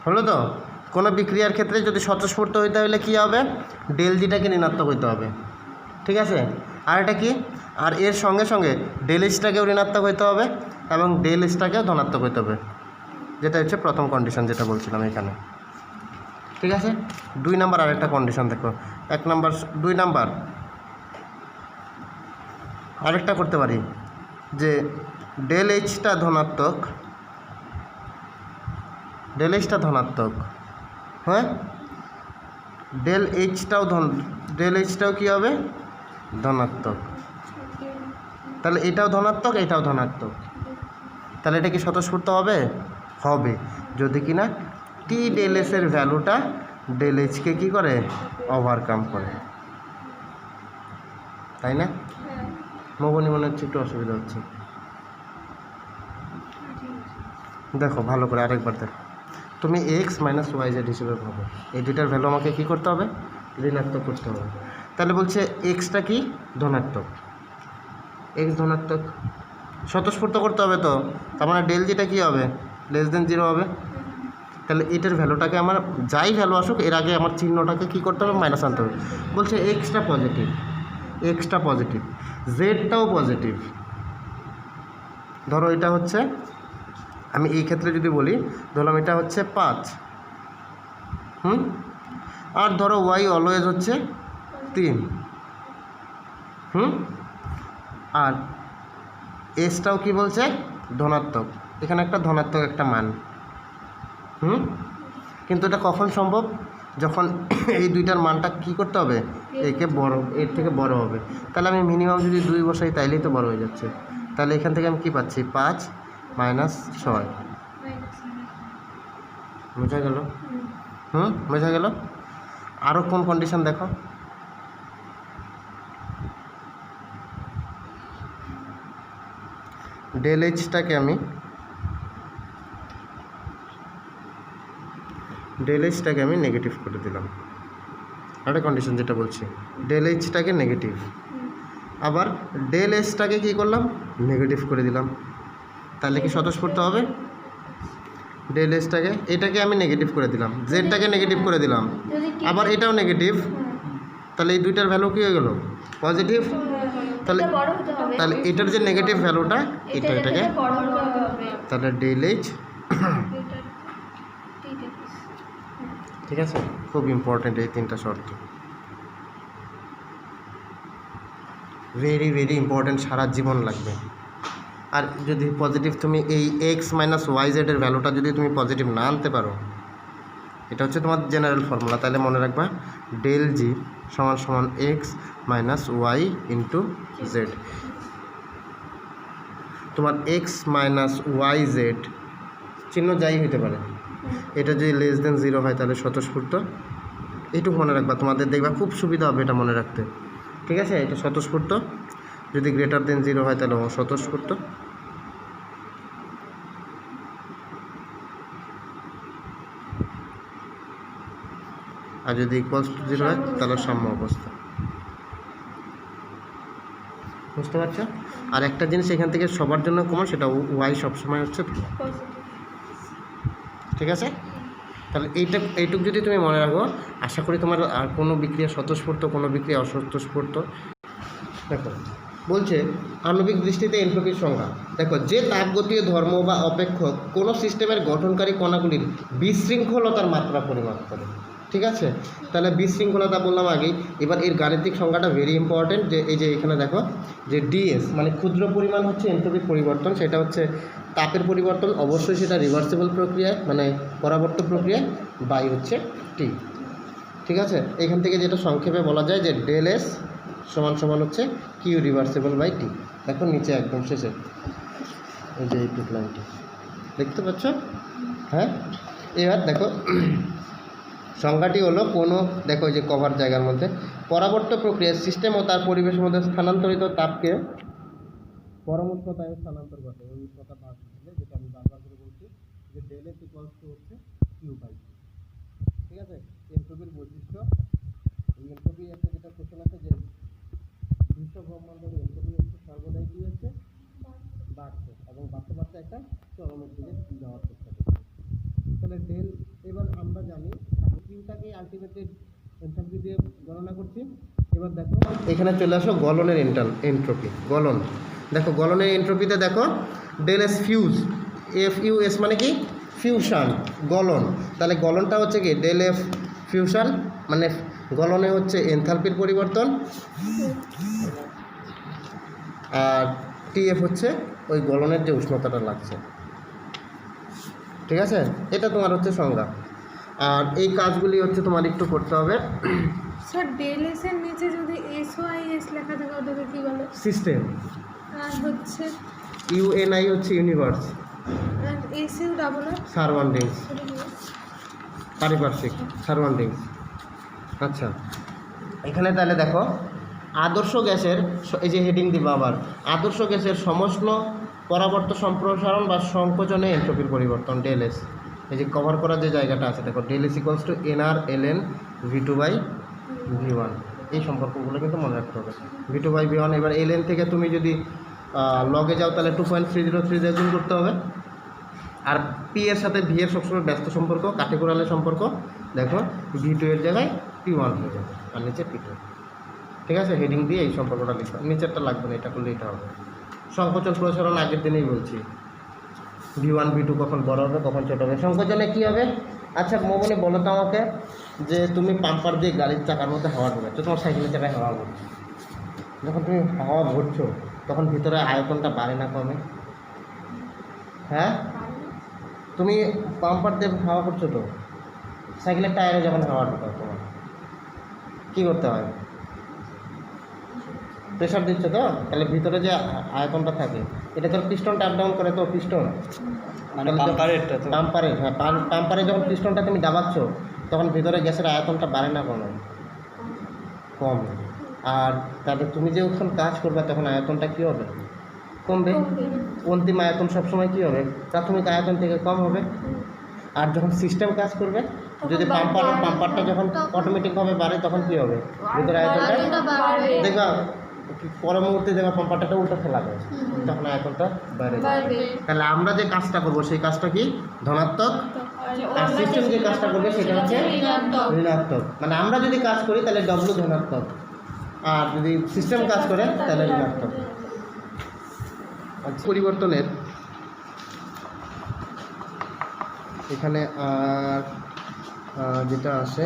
হলো তো? কোনো বিক্রিয়ার ক্ষেত্রে যদি স্বতঃস্ফূর্ত হইতে হলে কী হবে? ডেল জিটাকে ঋণাত্মক হইতে হবে, ঠিক আছে? আর এটা কি? আর এর সঙ্গে সঙ্গে ডেল এইচটাকেও ঋণাত্মক হইতে হবে এবং ডেল এইচটাকেও ধনাত্মক হইতে হবে, যেটা হচ্ছে প্রথম কন্ডিশন যেটা বলছিলাম এখানে, ঠিক আছে? 2 নাম্বার আরেকটা কন্ডিশন দেখো। 2 নাম্বার আরেকটা করতে পারি যে ডেল এইচটা ধনাত্মক, হ্যাঁ, ডেল এইচটাও কী হবে? ধনাত্মক। তাহলে এটাও ধনাত্মক, এটাও ধনাত্মক। তাহলে এটা কি স্বতঃস্ফূর্ত হবে? হবে, যদি কিনা টি ডেল এসের ভ্যালুটা ডেল এইচকে কী করে? ওভারকাম করে, তাই না? মনে হচ্ছে একটু অসুবিধা হচ্ছে। দেখো ভালো করে আরেকবার দেখো, তুমি এক্স মাইনাস ওয়াই জেড হিসেবে ভাবো, এই দুটার ভ্যালু আমাকে কী করতে হবে? ঋণাত্মক করতে হবে। তাহলে বলছে এক্সটা কি? ধনাত্মক। এক্স ধনাত্মক, স্বতঃস্ফূর্ত করতে হবে তো, তার মানে ডেল জিটা কী হবে? লেস দেন 0 হবে। তাহলে এটার ভ্যালুটাকে আমার যাই ভ্যালু আসুক এর আগে আমার চিহ্নটাকে কী করতে হবে? মাইনাস আনতে হবে। বলছে এক্সটা পজিটিভ, জেডটাও পজিটিভ। ধরো এটা হচ্ছে, আমি এই ক্ষেত্রে যদি বলি, ধরলাম এটা হচ্ছে 5, আর ধরো ওয়াই অলওয়েজ হচ্ছে 3, আর এসটাও কি বলছে? ধনাত্মক। এখানে একটা ধনাত্মক একটা মান, কিন্তু এটা কখন সম্ভব? যখন এই দুইটার মানটা কী করতে হবে? এর থেকে বড় হবে। তাহলে আমি মিনিমাম যদি 2 বসাই তাইলেই তো বড় হয়ে যাচ্ছে। তাহলে এখান থেকে আমি কী পাচ্ছি? 5 মাইনাস 6। বোঝা গেল? বোঝা গেল? আরও কোন কন্ডিশন দেখো। ডেল এইচটাকে আমি নেগেটিভ করে দিলাম। একটা কন্ডিশন যেটা বলছি, ডেল এইচটাকে নেগেটিভ, আবার ডেল এসটাকে কী করলাম? নেগেটিভ করে দিলাম। তাহলে কি স্বতঃস্ফূর্ত হবে? ডেল এসটাকে, এটাকে আমি নেগেটিভ করে দিলাম, জেডটাকে নেগেটিভ করে দিলাম, আবার এটাও নেগেটিভ। তাহলে এই দুইটার ভ্যালু কী হয়ে গেল? পজিটিভ। তাহলে তাহলে এটার যে নেগেটিভ ভ্যালুটা এটা এটাকে বড় হবে তাহলে ডেল এইচ, এটা এইটা ঠিক আছে? খুব ইম্পর্টেন্ট এই তিনটা শর্ত, ভেরি ভেরি ইম্পর্টেন্ট, সারা জীবন লাগবে। আর যদি পজিটিভ তুমি এই এক্স মাইনাস ওয়াই জেডের ভ্যালুটা যদি তুমি পজিটিভ না আনতে পারো, এটা হচ্ছে তোমার জেনারেল ফর্মুলা, তাহলে মনে রাখবা ডেল জি সমান সমান X minus Y into Z. তোমার এক্স মাইনাস ওয়াই জেড চিহ্ন যাই হতে পারে, এটা যদি লেস দেন 0 হয় তাহলে স্বতঃস্ফূর্ত। এইটুকু মনে রাখবা, তোমাদের দেখবা খুব সুবিধা হবে এটা মনে রাখতে, ঠিক আছে? এটা স্বতঃস্ফূর্ত, যদি গ্রেটার দেন 0 হয় তাহলে অস্বতঃস্ফূর্ত। আর যদি ইকুয়ালস টু 0 হয় তাহলে সাম্য অবস্থা। বুঝতে পারছো? আর একটা জিনিস এখান থেকে সবার জন্য কমন, সেটা ওয়াই সবসময় হচ্ছে, ঠিক আছে? তাহলে এইটুকু যদি তুমি মনে রাখো, আশা করি তোমার আর কোনো বিক্রিয়া স্বতঃস্ফূর্ত, কোনো বিক্রিয়া অস্বতঃস্ফূর্ত। দেখো বলছে আণবিক দৃষ্টিতে এনট্রপির সংজ্ঞা। দেখো, যে তাপগতীয় ধর্ম বা অপেক্ষক কোনো সিস্টেমের গঠনকারী কণাগুলির বিশৃঙ্খলতার মাত্রা পরিমাপ করে, ঠিক আছে? তাহলে বিশৃঙ্খলতা বললাম আগেই। এবার এর গাণিতিক সংজ্ঞাটা ভেরি ইম্পর্টেন্ট, যে এই যে এখানে দেখো যে ডিএস মানে ক্ষুদ্র পরিমাণ হচ্ছে এনট্রপির পরিবর্তন, সেটা হচ্ছে তাপের পরিবর্তন, অবশ্যই সেটা রিভার্সিবল প্রক্রিয়ায় মানে পরাবর্ত প্রক্রিয়ায়, বাই হচ্ছে টি, ঠিক আছে? এখান থেকে যেটা সংক্ষেপে বলা যায় যে ডেল এস সমান সমান হচ্ছে কিউ রিভার্সিবল বাই টি। দেখো নিচে একদম শেষে এই যে এই টুক লাইনটি দেখতে পাচ্ছ, হ্যাঁ? এবার দেখো সংজ্ঞাটি হলো কোনো, দেখো যে কভার জায়গার মধ্যে পরাবর্ত প্রক্রিয়ার সিস্টেম ও তার পরিবেশের মধ্যে স্থানান্তরিত তাপকে পরমোষ্ণতায় স্থানান্তর ঘটে। ওই উষ্ণতা ভাগ হলে, যেটা আমি বারবার করে বলছি যে ডেল এস ইকুয়ালস টু হচ্ছে কিউ বাই, ঠিক আছে? এনট্রপির বৈশিষ্ট্য, এই এনট্রপি একটা যেটা কোশ্চেন আছে যে বিশ্ব ব্রহ্মাণ্ডের এনট্রপি হচ্ছে সর্বদাই কী হচ্ছে, বাড়ছে, এবং বাড়তে বাড়তে একটা চরমের দিকে যাওয়ার চেষ্টা করছে। তাহলে ডেল, এবার আমরা জানি কিউটাকে আলটিমেটলি এনট্রপি দিয়ে গণনা করছি। এবার দেখো এখানে চলে আসো গলনের এনট্রপি, গলন। দেখো গলনের এনট্রপিতে দেখো del S fuse, F U S মানে কি ফিউশন, গলন। তাহলে গলনটা হচ্ছে কি ডেল এফ ফিউশন, মানে গলনে হচ্ছে এনথালপির পরিবর্তন, আর টিএফ হচ্ছে ওই গলনের যে উষ্ণতাটা লাগছে, ঠিক আছে? এটা তোমার হচ্ছে সংজ্ঞা। আর এই কাজগুলি হচ্ছে তোমার একটু করতে হবে। স্যার ডেল এস এর নিচে যদি এস লেখা থাকে ওটাকে কি বলে? সিস্টেম, আর হচ্ছে ইউএনআই হচ্ছে ইউনিভার্স, আর এস ইউ ডাবল আর সারাউন্ডিংস, পারিপার্শ্বিক সারাউন্ডিংস। আচ্ছা, এখানে তাহলে দেখো আদর্শ গ্যাসের, এই যে হেডিং দিবা আবার, আদর্শ গ্যাসের সমষ্ণ পরাবর্ত সম্প্রসারণ বা সংকোচনে এনট্রপির পরিবর্তন ডেল এস, এই যে কভার করা যে জায়গাটা আছে দেখো, del S equals to N R L N ভি2 বাই ভি1, এই সম্পর্কগুলো কিন্তু মনে রাখতে হবে, ভি2 বাই ভি1। এবার এলএন থেকে তুমি যদি লগে যাও তাহলে 2.3030 দিয়ে গুণ করতে হবে। আর পি এর সাথে ভি এর সবসময় ব্যস্ত সম্পর্ক, কাঠিগোড়ালের সম্পর্ক, দেখো ভি2 এর জায়গায় পি1 হয়ে যাবে, আর নিচে পি2, ঠিক আছে? হেডিং দিয়ে এই সম্পর্কটা লিখতে হবে, নিচেরটা লাগবে না, এটা করলে এটা হবে। সংকোচন প্রসারণ আগের দিনেই বলছি, ভি1 ভি2 কখন বড় হবে কখন ছোট হবে। সংকোচনে কী হবে? আচ্ছা মোমনে বলো তো আমাকে, যে তুমি পাম্পার দিয়ে গাড়ির চাকার মধ্যে হাওয়া ঢোকাচ্ছ, তোমার সাইকেলের চাকায় হাওয়া ভরছো, যখন তুমি হাওয়া ভরছো তখন ভিতরে আয়তনটা বাড়ে না কমে? হ্যাঁ, তুমি পাম্পার দিয়ে হাওয়া করছো তো, সাইকেলের টায়ারে যখন হাওয়া ঢোকাও তোমার কী করতে হয়? প্রেশার দিচ্ছে তো, তাহলে ভিতরে যে আয়তনটা থাকে এটা তোর পিস্টনটা আপ ডাউন করে, তো পিস্টন মানে পাম্পারেরটা তো, পাম্পারের, হ্যাঁ পাম্পারে যখন পিস্টনটা তুমি দাবাচ্ছ তখন ভিতরে গ্যাসের আয়তনটা বাড়ে না কমে? কম। আর তাহলে তুমি যখন কাজ করবে তখন আয়তনটা কী হবে? কমবে। অন্তিম আয়তন সবসময় কী হবে? প্রাথমিক আয়তন থেকে কম হবে। আর যখন সিস্টেম কাজ করবে, যদি পাম্পারটা যখন অটোমেটিকভাবে বাড়ে তখন কী হবে? ভিতরে আয়তনটা দেখবা পরের মুহূর্তে দেখবা পাম্পারটা উল্টো ফেলা যায়, তখন আয়তনটা বাইরে যাবে। তাহলে আমরা যে কাজটা করবো সেই কাজটা কি? ধনাত্মক। আর সিস্টেম যে কাজটা করবে সেটা হচ্ছে ঋণাত্মক। মানে আমরা যদি কাজ করি তাহলে ডব্লু ধনাত্মক, আর যদি সিস্টেম কাজ করে তাহলে ঋণাত্মক। পরিবর্তনের এখানে আর যেটা আসে,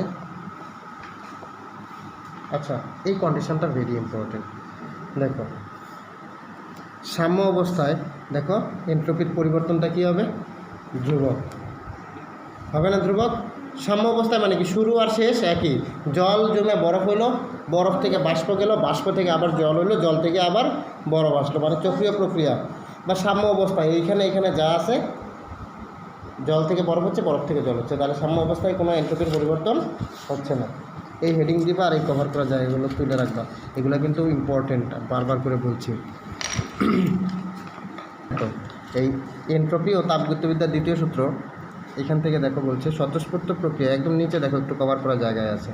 আচ্ছা এই কন্ডিশনটা ভেরি ইম্পর্টেন্ট। দেখো সাম্য অবস্থায় দেখো এন্ট্রপির পরিবর্তনটা কী হবে? ধ্রুবক হবে না? ধ্রুবক। সাম্য অবস্থায় মানে কি শুরু আর শেষ একই। জল জমে বরফ হলো, বরফ থেকে বাষ্প গেল, বাষ্প থেকে আবার জল হলো, জল থেকে আবার বরফ আসলো, মানে চক্রীয় প্রক্রিয়া বা সাম্য অবস্থায়। এখানে যা আছে, জল থেকে বরফ হচ্ছে, বরফ থেকে জল হচ্ছে, তাহলে সাম্য অবস্থায় কোনো এন্ট্রপির পরিবর্তন হচ্ছে না। এই হেডিং দিবা আর এই কভার করা যায়, এগুলো তুলে রাখবা, এগুলো কিন্তু ইম্পর্টেন্ট, বারবার করে বলছি। তো এই এন্ট্রপি ও তাপগতিবিদ্যার দ্বিতীয় সূত্র এখান থেকে দেখো বলছে, স্বতঃস্ফূর্ত প্রক্রিয়া, একদম নিচে দেখো একটু কভার করা জায়গায় আছে।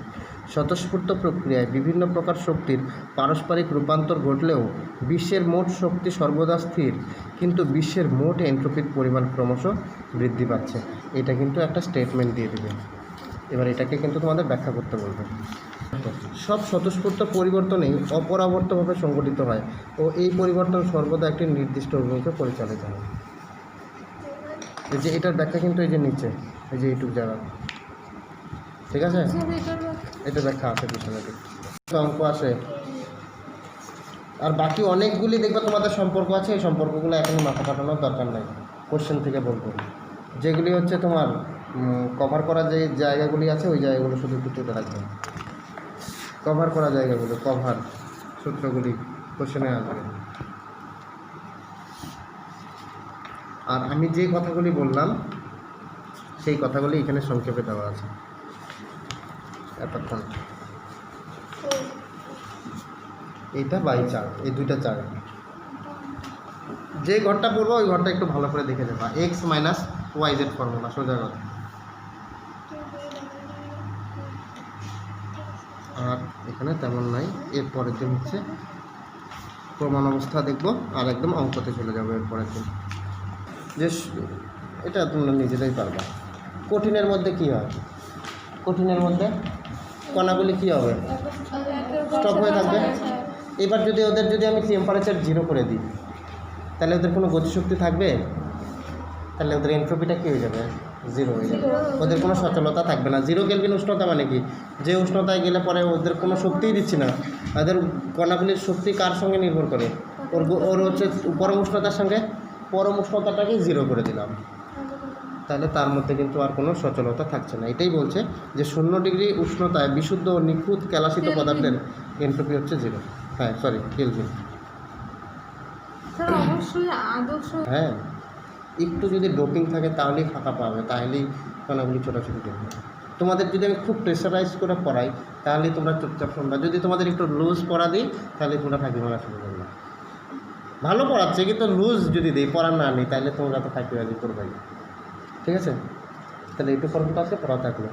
স্বতঃস্ফূর্ত প্রক্রিয়ায় বিভিন্ন প্রকার শক্তির পারস্পরিক রূপান্তর ঘটলেও বিশ্বের মোট শক্তি সর্বদা স্থির, কিন্তু বিশ্বের মোট এন্ট্রপির পরিমাণ ক্রমশ বৃদ্ধি পাচ্ছে। এটা কিন্তু একটা স্টেটমেন্ট দিয়ে দেবে। এবার এটাকে কিন্তু তোমাদের ব্যাখ্যা করতে বলবে। সব স্বতঃস্ফূর্ত পরিবর্তনেই অপরাবর্তভাবে সংঘটিত হয় ও এই পরিবর্তন সর্বদা একটি নির্দিষ্ট অভিমুখে পরিচালিত হয়। এই যে এটার ব্যাখ্যা কিন্তু এই যে নিচে, এই যে এইটুক জায়গা, ঠিক আছে? এটা ব্যাখ্যা আছে পিছনে, অঙ্ক আছে আর বাকি অনেকগুলি দেখবে তোমাদের সম্পর্ক আছে। এই সম্পর্কগুলো এখনই মাথা কাটানোর দরকার নেই, কোশ্চেন থেকে বলবো। যেগুলি হচ্ছে তোমার কভার করা যে জায়গাগুলি আছে, ওই জায়গাগুলো শুধু একটু তুলে রাখবে। কভার করা জায়গাগুলো, কভার সূত্রগুলি কোশ্চেনে আসবে। আর আমি যে কথাগুলি বললাম সেই কথাগুলি এখানে সংক্ষেপে দেওয়া আছে এতক্ষণ। এইটা বাই চার, এই দুইটা চার, যে ঘরটা পড়বো ওই ঘরটা একটু ভালো করে দেখে যাবা। X minus Y Z formula, সোজা কথা। আর এখানে তেমন নাই। এরপরের দিন হচ্ছে প্রমাণ অবস্থা দেখবো, আর একদম অঙ্কতে চলে যাবো এরপরের দিন। যে এটা তোমরা নিজেরাই পারবা। কঠিনের মধ্যে কি হয়? কঠিনের মধ্যে কণাগুলি কী হবে? স্টপ হয়ে থাকবে। এবার যদি আমি টেম্পারেচার 0 করে দিই, তাহলে ওদের কোনো গতিশক্তি থাকবে? তাহলে ওদের এন্ট্রপিটা কী হয়ে যাবে? 0 হয়ে যাবে। ওদের কোনো সচলতা থাকবে না। 0 কেলভিন উষ্ণতা মানে কি? যে উষ্ণতায় গেলে পরে ওদের কোনো শক্তিই দিচ্ছি না। ওদের কণাগুলির শক্তি কার সঙ্গে নির্ভর করে? ওর হচ্ছে পরম উষ্ণতার সঙ্গে। পরম উষ্ণতাটাকে 0 করে দিলাম, তাহলে তার মধ্যে কিন্তু আর কোনো সচলতা থাকছে না। এটাই বলছে যে 0 ডিগ্রি উষ্ণতায় বিশুদ্ধ ও নিখুঁত কেলাসিত পদার্থের এন্ট্রপি হচ্ছে 0। হ্যাঁ সরি, কেলভিন। অবশ্যই আদর্শ। হ্যাঁ, একটু যদি ডোপিং থাকে তাহলেই ফাঁকা পাবে, তাহলেই কণাগুলি ছোটাছুটি করবে। তোমাদের যদি আমি খুব প্রেশারাইজ করে পড়াই তাহলেই তোমরা চুপচাপ শুনবা। যদি তোমাদের একটু লুজ পড়া দিই তাহলে তোমরা ফাঁকি মারা শুরু করবে। ভালো পড়াচ্ছে কিন্তু লুজ যদি দিই, পড়া না নিই, তাহলে তোমরা তো ফাঁকিবাজি করবে। ঠিক আছে? তাহলে একটু পর্যন্ত আছে, পড়া থাকলো।